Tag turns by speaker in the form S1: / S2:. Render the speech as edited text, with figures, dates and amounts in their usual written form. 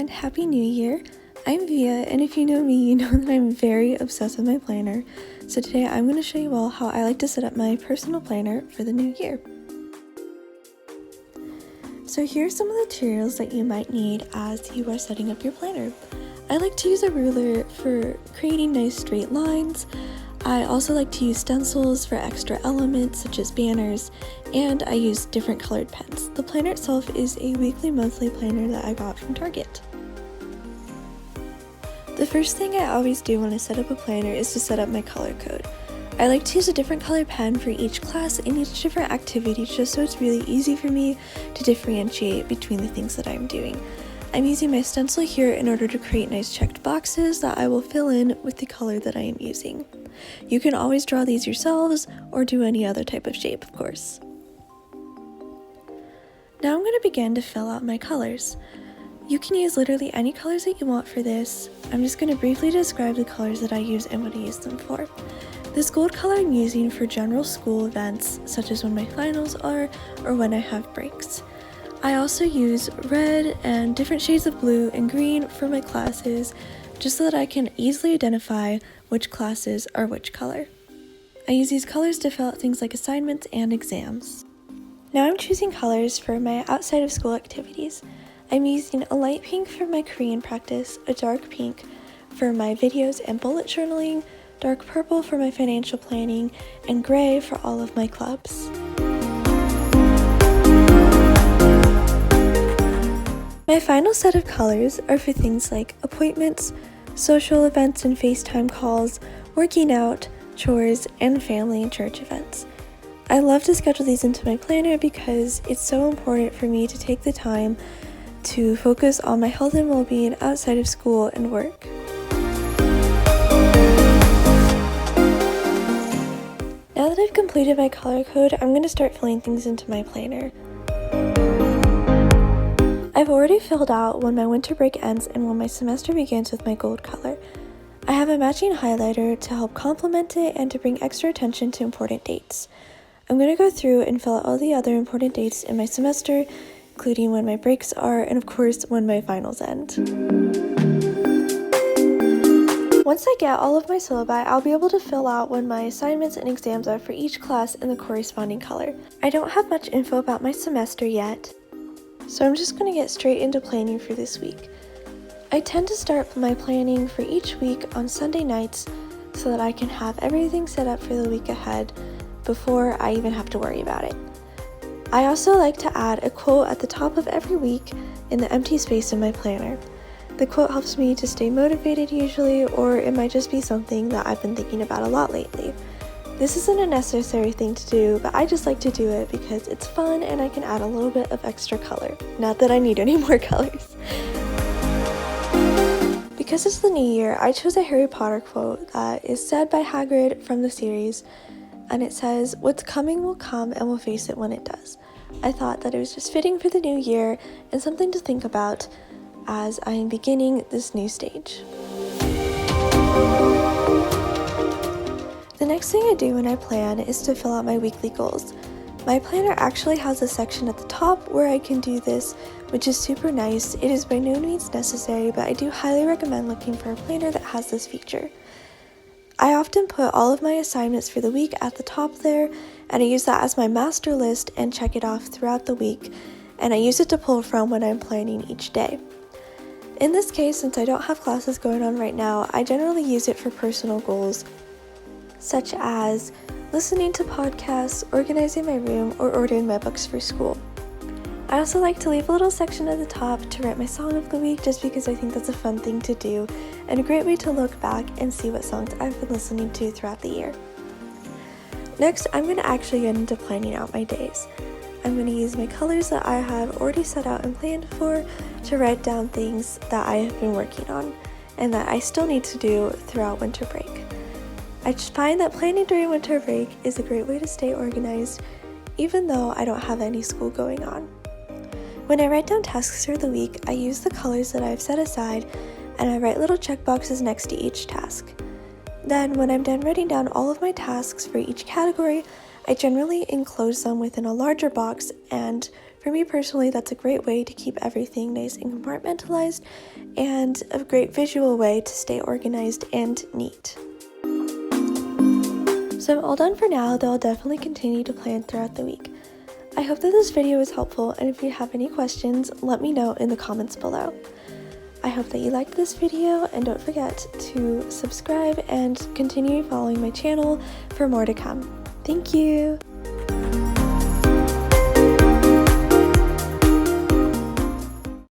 S1: everyone, Happy New Year! I'm Via, and if you know me, you know that I'm very obsessed with my planner. So today I'm going to show you all how I like to set up my personal planner for the new year. So here are some of the materials that you might need as you are setting up your planner. I like to use a ruler for creating nice straight lines. I also like to use stencils for extra elements such as banners, and I use different colored pens. The planner itself is a weekly monthly planner that I got from Target. The first thing I always do when I set up a planner is to set up my color code. I like to use a different colored pen for each class and each different activity just so it's really easy for me to differentiate between the things that I'm doing. I'm using my stencil here in order to create nice checked boxes that I will fill in with the color that I am using. You can always draw these yourselves or do any other type of shape, of course. Now I'm going to begin to fill out my colors. You can use literally any colors that you want for this. I'm just going to briefly describe the colors that I use and what I use them for. This gold color I'm using for general school events, such as when my finals are or when I have breaks. I also use red and different shades of blue and green for my classes, just so that I can easily identify which classes are which color. I use these colors to fill out things like assignments and exams. Now I'm choosing colors for my outside of school activities. I'm using a light pink for my Korean practice, a dark pink for my videos and bullet journaling, dark purple for my financial planning, and gray for all of my clubs. My final set of colors are for things like appointments, social events and FaceTime calls, working out, chores, and family and church events. I love to schedule these into my planner because it's so important for me to take the time to focus on my health and well-being outside of school and work. Now that I've completed my color code, I'm going to start filling things into my planner. I've already filled out when my winter break ends and when my semester begins with my gold color. I have a matching highlighter to help complement it and to bring extra attention to important dates. I'm going to go through and fill out all the other important dates in my semester, including when my breaks are and of course when my finals end. Once I get all of my syllabi, I'll be able to fill out when my assignments and exams are for each class in the corresponding color. I don't have much info about my semester yet, so I'm just going to get straight into planning for this week. I tend to start my planning for each week on Sunday nights so that I can have everything set up for the week ahead before I even have to worry about it. I also like to add a quote at the top of every week in the empty space in my planner. The quote helps me to stay motivated usually, or it might just be something that I've been thinking about a lot lately. This isn't a necessary thing to do, but I just like to do it because it's fun and I can add a little bit of extra color. Not that I need any more colors. Because it's the new year, I chose a Harry Potter quote that is said by Hagrid from the series, and it says, "What's coming will come and we'll face it when it does." I thought that it was just fitting for the new year and something to think about as I am beginning this new stage. The next thing I do when I plan is to fill out my weekly goals. My planner actually has a section at the top where I can do this, which is super nice. It is by no means necessary, but I do highly recommend looking for a planner that has this feature. I often put all of my assignments for the week at the top there, and I use that as my master list and check it off throughout the week, and I use it to pull from when I'm planning each day. In this case, since I don't have classes going on right now, I generally use it for personal goals, such as listening to podcasts, organizing my room, or ordering my books for school. I also like to leave a little section at the top to write my song of the week just because I think that's a fun thing to do and a great way to look back and see what songs I've been listening to throughout the year. Next, I'm going to actually get into planning out my days. I'm going to use my colors that I have already set out and planned for to write down things that I have been working on and that I still need to do throughout winter break. I just find that planning during winter break is a great way to stay organized, even though I don't have any school going on. When I write down tasks for the week, I use the colors that I've set aside and I write little checkboxes next to each task. Then, when I'm done writing down all of my tasks for each category, I generally enclose them within a larger box, and for me personally, that's a great way to keep everything nice and compartmentalized, and a great visual way to stay organized and neat. So I'm all done for now, though I'll definitely continue to plan throughout the week. I hope that this video was helpful, and if you have any questions, let me know in the comments below. I hope that you liked this video, and don't forget to subscribe and continue following my channel for more to come. Thank you!